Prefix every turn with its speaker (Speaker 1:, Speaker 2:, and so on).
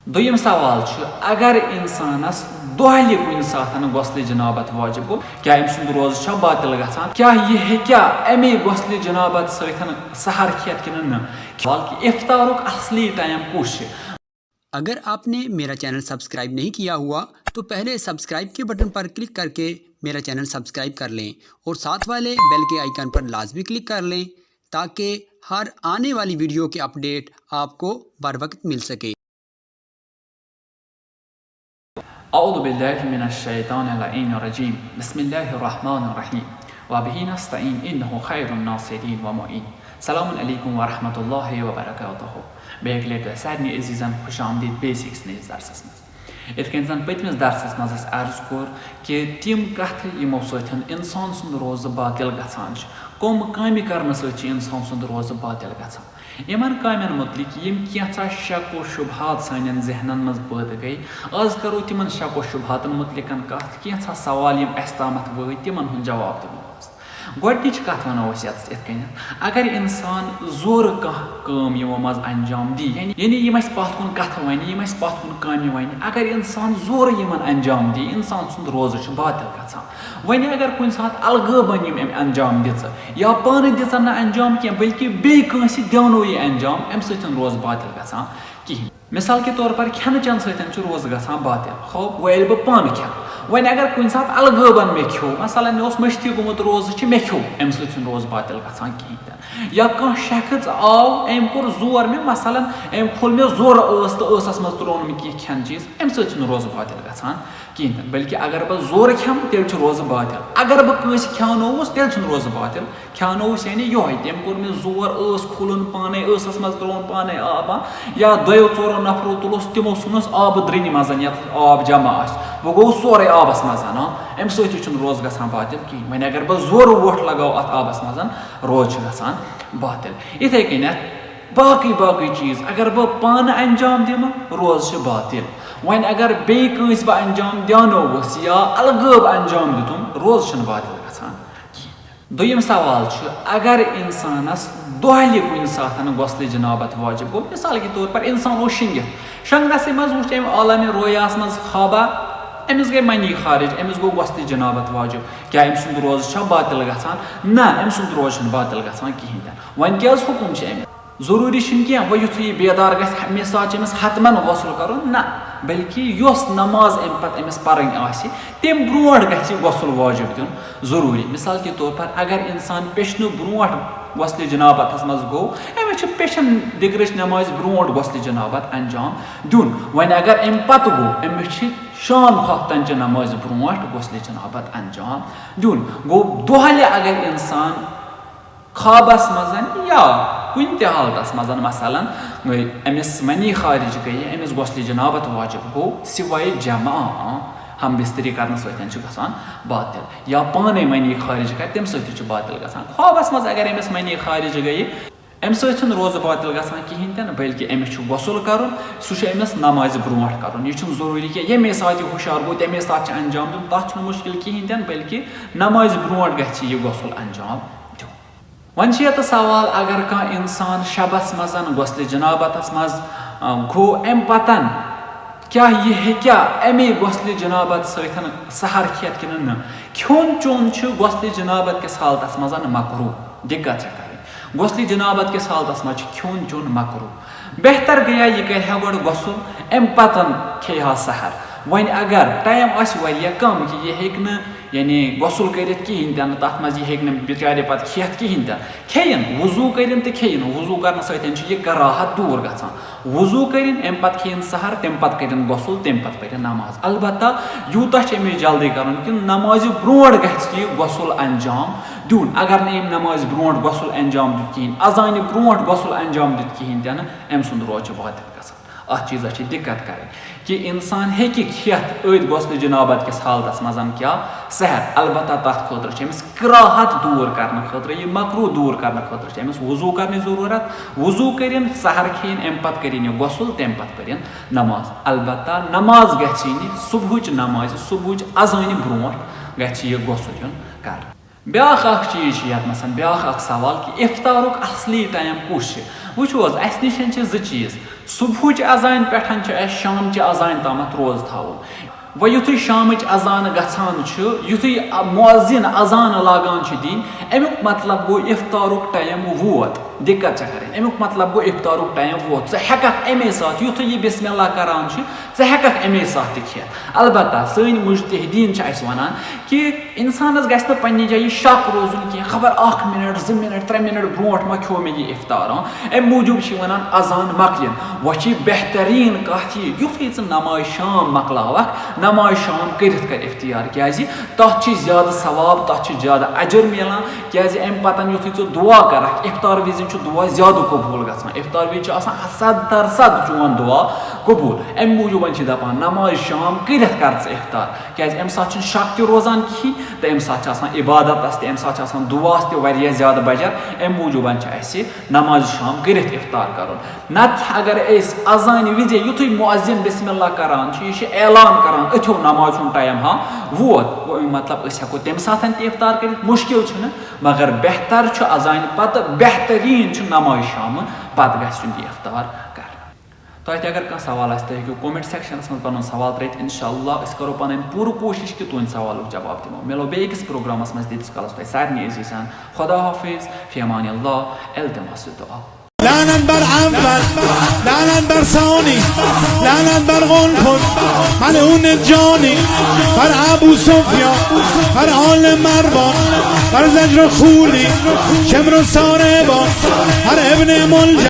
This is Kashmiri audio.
Speaker 1: दोयम सवाल अगर इंसानस दोहले कुन साथन गusle जनाबत वाजिब गो क्या अम सुंद रोज छा बातिल गछान क्या यह हेक्या अमे gusle जनाबत सथन सहर खेत कि न ख्याल कि इफ्तारुक असली टाइम कुछ।
Speaker 2: अगर आपने मेरा चैनल सब्सक्राइब नहीं किया हुआ तो पहले सब्सक्राइब के बटन पर क्लिक करके मेरा चैनल सब्सक्राइब कर लें और साथ वाले बेल के आइकन पर लाजमी क्लिक कर लें ताकि हर आने वाली वीडियो के अपडेट आपको बर वक्त मिल सके।
Speaker 1: अऊज़ु बिल्लाहि मिनश शैतानिर रजीम बिस्मिल्लाहिर रहमानिर रहीम व बिही नस्तईन इन्नहु खैरुन नासिरीन व मुईन। सलामुन अलैकुम व रहमतुल्लाहि व बरकातुहु। बेगलेट सारनी अजीजन खुश आमदीद बेसिक्स निज दर्सस मज। इत कन जन पतमिस दर्सस मज अर्ज कोर कि तिम कथ यमो सथन इंसान सुंद रोज बातिल गछान कम कामि करने सच इंसान सुंद रोज बातिल गछान। यमन कामन मुतलिक यम कैसा शक व शुबहात सान जहनन मज पैदा गई आज करो तिमन शक व शुबहातन मुतलिक कथ कैसा सवाल यम अस्तामत वह तिमन हुन जवाब दिमो। गोडनिच कथ वनो इत अगर इंसान जोर कम यमो मज अंजाम दी यानी यम पथ कुन कथ वन यम पथ कुन कामि वन अगर इंसान जोर यमन अंजाम दी इंसान सुंद रोज बातिल गछान। वन अगर कुन सात अलगबन यम अंजाम दिच या पान दिचन न अंजाम क्या बल्कि बे कंसी दिवनो ये अंजाम अम सतन रोज बातिल गछान कहीं। मिसाल के तौर पर खेन चन सतन रोज गछान बातिल खो वल बह पान खे वन अगर कुन सात अलगबन मे खो मसलन मे मश्ती गोमुत रोज मे खो अम सतन रोज बातिल गछान कहीं। या कह शख्स आव अम कोर जोर मे मसलन अम खोल मे जोर तो स मज त्रोन मे कह खेन चीज अम सतन रोज बातिल गछान कहीं। बल्कि अगर बह जोर खेम तेल रोज बातिल अगर बह कंस खेनोस तेल रोज बातिल खेनोस यानी योह तम कोर मे जोर खोलन पाने मज त्रोन पाने आब या दो चोरो नफरो तुलोस तिमो सुनस आब द्रिन मज ये आब जमा वह गो सोरे आबस मज अम सत रोज गछान बातिल कहीं। वन अगर बह जोर वोट लगाओ अत आबस मज रोज गछान बातिल। इथे कन बाकी बाकी चीज अगर बह पान अंजाम दिम रोज बातिल। वन अगर बे कंस बह अंजाम दियानोस या अलगब अंजाम दितुम रोज बातिल गछान कहीं। दोयम सवाल अगर इंसानस दोहले कुन साथन gusle जनाबत वाजिब गो मिसाल के तौर पर इंसान शंगित शंगनस मज वुच अम आलम रोयास मज ख्वाबा अमिस गई मनी खारिज अमिस गो gusle जनाबत वाजिब क्या अम सुंद रोज बातिल गछान ना अम सुंद रोज बातिल गछान कहीं। वन क्या हुकुम जरूरी क्या वह यु बेदार गमे साथ अमिस हतमन गसल कर ना बल्कि योस नमाज अम पे अमिस पर्न तम ब्रोट गसल वाजिब दिन जरूरी। मिसाल के तौर पर अगर इंसान पेशन ब्रोट gusle जनाबत मज गो अमिस पेशन दिग्रच नमाज ब्रोट gusle जनाबत अंजाम दिन। वन अगर अम पत गो अमिस शाम खतन नमाज ब्रोट gusle जनाबत अंजाम दिन गो दोहले अगर इंसान ख्वाबस मज या कुन त हालतस मज मसलन अमिस मनी खारिज गई अमिस gusle जनाबत वाजिब गो सिवाय जमा हम बिस्तरी करने सतन बातिल या पाने मनी खारिज कर तम सत बातिल गछान। ख्वाबस मज अगर अमिस मनी खारिज गई अम सत रोज बातिल गछान कहीं तन बल्कि अमिस गसल कर सह नमाज ब्रोट कर यह जरूरी कि ये साथ हुशार गो तमे साथ अंजाम दिन तथ मुश्किल कहीं तन बल्कि नमाज ब्रोट गह गसल अंजाम। वन ये सवाल अगर कह इंसान शबस मज gusle जनाबत मज गो अम पतन क्या यह हेक्या अमे gusle जनाबत सथन सहर खेत कि न खोन चोन gusle जनाबत किस हालतस मज मकरू दिक्कत कर gusle जनाबत किस हालतस मज खोन चोन मकरू बेहतर गया यह कर गो गसल अम पतन खे सहर। वन अगर टाइम कम कि यह हेक यानी गसल कर कहीं तन तथ मज यह बिचारे पे खेत कहीं तन खेन वजू कर तो खेन वजू कर सह राहत दूर गछान वजू कर अम पे खेन सहर तम पे कर गसल तम पे पर नमाज अलबत्ता यूता अमिस जल्दी कर कि नमाज ब्रोट गसल अंजाम दिन। अगर न नमाज ब्रोट गसल अंजाम दित कहीं अजान ब्रोट गसल अंजाम दित कहीं तन अम सुंद रोज बातिल गछान। अत चीज़ दिक्कत कर कि इंसान हेकि खेत gusle जनाबत किस हालतस मज क्या सहर अलबत्ता तथ खतर कराहत दूर करने खतर यह मकरू दूर करने खतर अमिस वजू करने जरूरत वजू कर सहर खेन अम पे कर गसल तम पे पर नमाज अलबत्ता नमाज गि सुबह नमाज सुबह अजान ब्रोट गसल दिन कर। ब्या चीज ब्या सवाल कि इफ्तारुक असली टाइम कुछ वो अस निश ज चीज صبحٕچ اذان پٮ۪ٹھ چھِ اَسہِ شامچہِ اذان تامَتھ روزٕ تھاوُن وۄنۍ یُتھُے شامٕچ اذان گژھان چھُ یُتھُے مُعزِن اذان لاگان چھُ دِنۍ اَمیُک مطلب گوٚو اِفطارُک ٹایم ووت دِقت چھےٚ کَرٕنۍ اَمیُک مطلب گوٚو اِفطارُک ٹایم ووت ژٕ ہٮ۪کَکھ اَمے ساتہٕ یُتھُے یہِ بِسمِ اللہ کَران چھِ ژٕ ہٮ۪کَکھ اَمے ساتہٕ تہِ کھٮ۪تھ البتہ سٲنۍ مُجتہدیٖن چھِ اَسہِ وَنان کہِ اِنسانَس گژھِ نہٕ پنٛنہِ جایہِ شک روزُن کینٛہہ خبر 1 مِنٹ 2 مِنٹ 3 مِنٹ برونٛٹھ ما کھیوٚو مےٚ یہِ اِفطار اَمہِ موٗجوٗب چھِ وَنان اذان مۄکلِن وۄنۍ چھِ بہتریٖن کَتھ یہِ یُتھُے ژٕ نماز شام مۄکلاوَکھ نماز شام کٔرِتھ کَر اِفتِیار کیٛازِ تَتھ چھِ زیادٕ ثواب تَتھ چھِ زیادٕ اجر میلان کیٛازِ اَمہِ پَتہٕ یُتھُے ژٕ دُعا کَرَکھ اِفطار وِزِ چھُ دُعا زیادٕ قبوٗل گژھان اِفطار وِزِ چھُ آسان 100% چون دُعا قبوٗل اَمہِ موٗجوٗب چھِ دَپان نماز شام کٔرِتھ کَر ژٕ اِفطار کیٛازِ اَمہِ ساتہٕ چھُنہٕ شک تہِ روزان کِہیٖنۍ تہٕ اَمہِ ساتہٕ چھِ آسان عبادتَس تہِ اَمہِ ساتہٕ چھِ آسان دُعاہَس تہِ واریاہ زیادٕ بجر اَمہِ موٗجوٗب چھِ اَسہِ نماز شام کٔرِتھ اِفطار کَرُن نَتہٕ اگر أسۍ اذانہِ وِزِ یُتھُے مُعزِن بِسمِ اللہ کَران چھِ یہِ چھِ اعلان کَران أتھیو نماز ہُنٛد ٹایم ووت گوٚو اَمیُک مطلب أسۍ ہٮ۪کو تَمہِ ساتہٕ تہِ اِفطار کٔرِتھ مُشکِل چھُنہٕ مگر بہتر چھُ اذانہِ پَتہٕ بہتریٖن چھُ نماز شامہٕ پَتہٕ گژھِ یُن یہِ اِفطار کَرنہٕ تۄہہِ تہِ اگر کانٛہہ سوال آسہِ تُہۍ ہیٚکِو کومٮ۪نٛٹ سٮ۪کشَنَس منٛز پَنُن سوال ترٛٲوِتھ اِنشاءاللہ أسۍ کَرو پَنٕنۍ پوٗرٕ کوٗشِش کہِ تُہٕنٛدِ سوالُک جواب دِمو مِلو بیٚیہِ أکِس پرٛوگرامَس منٛز تیٖتِس کالَس تۄہہِ سارنٕے عزیٖزان خۄدا حافِظ فی امان اللہ التماس الدعا
Speaker 3: لعنت بر اول لعنت بر ثانی لعنت بر قنفذ ملعون جانی بر ابو سفیان بر آل مروان بر زجر خولی شمر و ساربان بر ابن ملجم